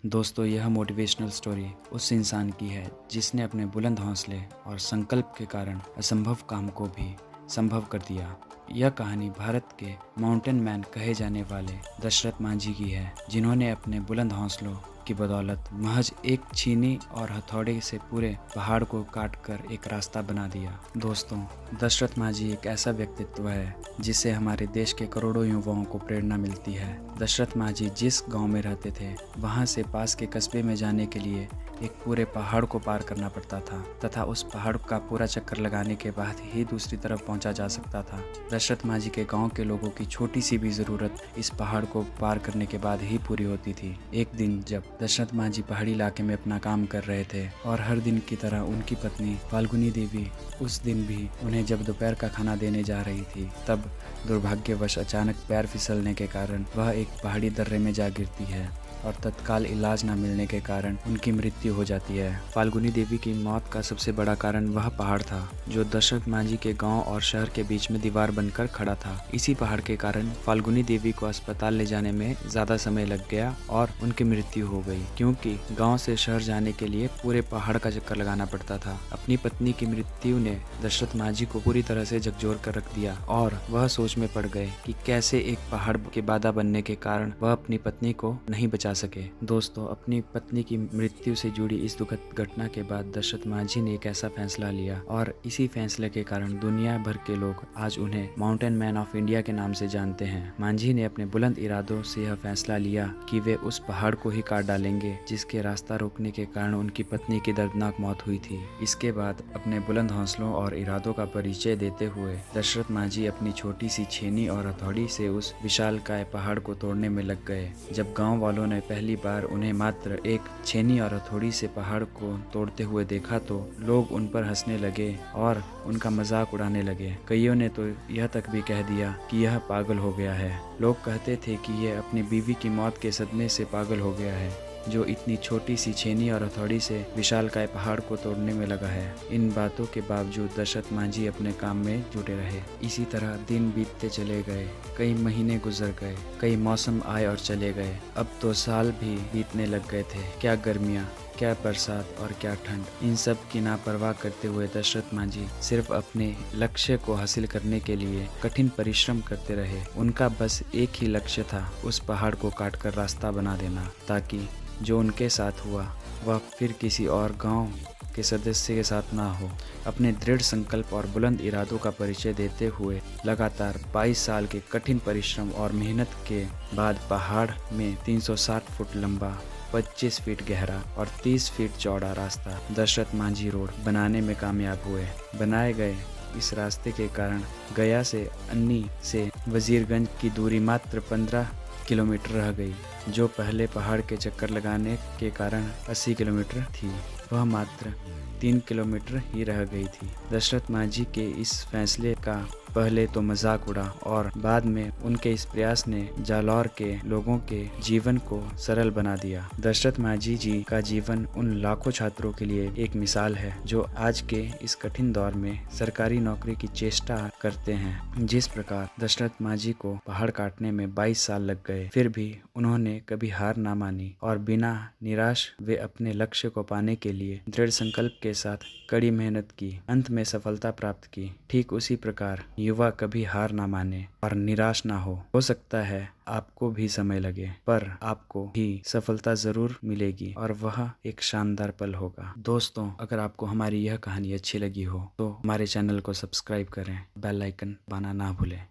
दोस्तों, यह motivational story उस इंसान की है जिसने अपने बुलंद हौसले और संकल्प के कारण असंभव काम को भी संभव कर दिया। यह कहानी भारत के माउंटेन मैन कहे जाने वाले दशरथ मांझी की है, जिन्होंने अपने बुलंद हौसलों की बदौलत महज एक छीनी और हथौड़े से पूरे पहाड़ को काटकर एक रास्ता बना दिया। दोस्तों, दशरथ मांझी एक ऐसा व्यक्तित्व है जिससे हमारे देश के करोड़ों युवाओं को प्रेरणा मिलती है। दशरथ मांझी जिस गांव में रहते थे, वहां से पास के कस्बे में जाने के लिए एक पूरे पहाड़ को पार करना पड़ता था तथा उस पहाड़ का पूरा चक्कर लगाने के बाद ही दूसरी तरफ पहुंचा जा सकता था। दशरथ मांझी के गांव के लोगों की छोटी सी भी ज़रूरत इस पहाड़ को पार करने के बाद ही पूरी होती थी। एक दिन जब दशरथ मांझी पहाड़ी इलाके में अपना काम कर रहे थे और हर दिन की तरह उनकी पत्नी फाल्गुनी देवी उस दिन भी उन्हें जब दोपहर का खाना देने जा रही थी, तब दुर्भाग्यवश अचानक पैर फिसलने के कारण वह एक पहाड़ी दर्रे में जा गिरती है और तत्काल इलाज न मिलने के कारण उनकी मृत्यु हो जाती है। फाल्गुनी देवी की मौत का सबसे बड़ा कारण वह पहाड़ था जो दशरथ मांझी के गांव और शहर के बीच में दीवार बनकर खड़ा था। इसी पहाड़ के कारण फाल्गुनी देवी को अस्पताल ले जाने में ज्यादा समय लग गया और उनकी मृत्यु हो गई, क्योंकि गाँव से शहर जाने के लिए पूरे पहाड़ का चक्कर लगाना पड़ता था। अपनी पत्नी की मृत्यु ने दशरथ मांझी को पूरी तरह से झकझोर कर रख दिया और वह सोच में पड़ गए कि कैसे एक पहाड़ के बाधा बनने के कारण वह अपनी पत्नी को नहीं बचा सके। दोस्तों, अपनी पत्नी की मृत्यु से जुड़ी इस दुखद घटना के बाद दशरथ मांझी ने एक ऐसा फैसला लिया और इसी फैसले के कारण दुनिया भर के लोग आज उन्हें माउंटेन मैन ऑफ इंडिया के नाम से जानते हैं। मांझी ने अपने बुलंद इरादों से यह फैसला लिया कि वे उस पहाड़ को ही काट डालेंगे जिसके रास्ता रोकने के कारण उनकी पत्नी की दर्दनाक मौत हुई थी। इसके बाद अपने बुलंद हौसलों और इरादों का परिचय देते हुए दशरथ मांझी अपनी छोटी सी छेनी और हथौड़ी से उस विशालकाय पहाड़ को तोड़ने में लग गए। जब गाँव वालों ने पहली बार उन्हें मात्र एक छेनी और हथौड़ी से पहाड़ को तोड़ते हुए देखा तो लोग उन पर हंसने लगे और उनका मजाक उड़ाने लगे। कईयों ने तो यह तक भी कह दिया कि यह पागल हो गया है। लोग कहते थे कि यह अपनी बीवी की मौत के सदमे से पागल हो गया है, जो इतनी छोटी सी छेनी और हथौड़ी से विशालकाय पहाड़ को तोड़ने में लगा है। इन बातों के बावजूद दशरथ मांझी अपने काम में जुटे रहे। इसी तरह दिन बीतते चले गए, कई महीने गुजर गए, कई मौसम आए और चले गए। अब तो साल भी बीतने लग गए थे। क्या गर्मियाँ, क्या बरसात और क्या ठंड, इन सब की नापरवाह करते हुए दशरथ मांझी सिर्फ अपने लक्ष्य को हासिल करने के लिए कठिन परिश्रम करते रहे। उनका बस एक ही लक्ष्य था, उस पहाड़ को काटकर रास्ता बना देना, ताकि जो उनके साथ हुआ वह फिर किसी और गांव के सदस्य के साथ ना हो। अपने दृढ़ संकल्प और बुलंद इरादों का परिचय देते हुए लगातार 22 साल के कठिन परिश्रम और मेहनत के बाद पहाड़ में 360 फुट लंबा, 25 फीट गहरा और 30 फीट चौड़ा रास्ता दशरथ मांझी रोड बनाने में कामयाब हुए। बनाए गए इस रास्ते के कारण गया से अन्नी से वजीरगंज की दूरी मात्र 15 किलोमीटर रह गई, जो पहले पहाड़ के चक्कर लगाने के कारण 80 किलोमीटर थी, वह मात्र 3 किलोमीटर ही रह गई थी। दशरथ मांझी के इस फैसले का पहले तो मजाक उड़ा और बाद में उनके इस प्रयास ने जालौर के लोगों के जीवन को सरल बना दिया। दशरथ मांझी जी का जीवन उन लाखों छात्रों के लिए एक मिसाल है जो आज के इस कठिन दौर में सरकारी नौकरी की चेष्टा करते हैं। जिस प्रकार दशरथ मांझी को पहाड़ काटने में 22 साल लग गए, फिर भी उन्होंने कभी हार ना मानी और बिना निराश वे अपने लक्ष्य को पाने के लिए दृढ़ संकल्प के साथ कड़ी मेहनत की, अंत में सफलता प्राप्त की। ठीक उसी प्रकार युवा कभी हार ना माने और निराश ना हो सकता है आपको भी समय लगे, पर आपको भी सफलता जरूर मिलेगी और वह एक शानदार पल होगा। दोस्तों, अगर आपको हमारी यह कहानी अच्छी लगी हो तो हमारे चैनल को सब्सक्राइब करें, बेल आइकन दबाना ना भूलें।